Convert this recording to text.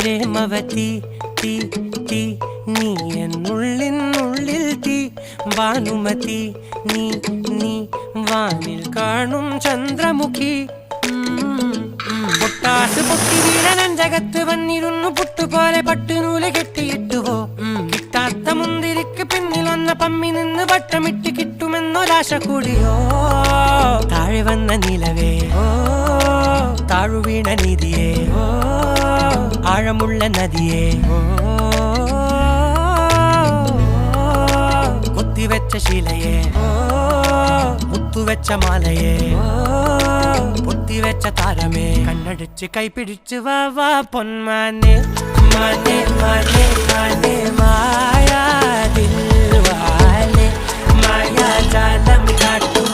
പ്രേമവതി തീ തീ നീ എന്നുള്ളിനുള്ളിൽ തീ ഭാനുമതി നീ നീ വാനിൽ കാണും ചന്ദ്രമുഖി പൊട്ടാസ് പൊട്ടി വീഴനൻ ജഗത്ത് വന്നിരുന്നു പുട്ടുപോലെ പട്ടുനൂല് കെട്ടിയിട്ടുവോ കിട്ടാത്ത മുന്തിരിക്ക് പിന്നിൽ വന്ന പമ്മി നിന്ന് വട്ടമിട്ട് കിട്ടുമെന്നൊരാശ കൂടിയോ താഴെ വന്ന നിലവേ താഴുവീണ നിധിയേ ആഴമുള്ള നദിയേ കൊത്തിവെച്ച ശിലയേ മുത്തുവെച്ച മാലയേ പൊത്തിവെച്ച താരമേ കണ്ണടിച്ച് കൈപിടിച്ച് വാ വാ പൊന്മാനെ മാനെ മാനെ മാനെ മായാ ദിൽവാലെ മായാ ജാലം കാട്ടും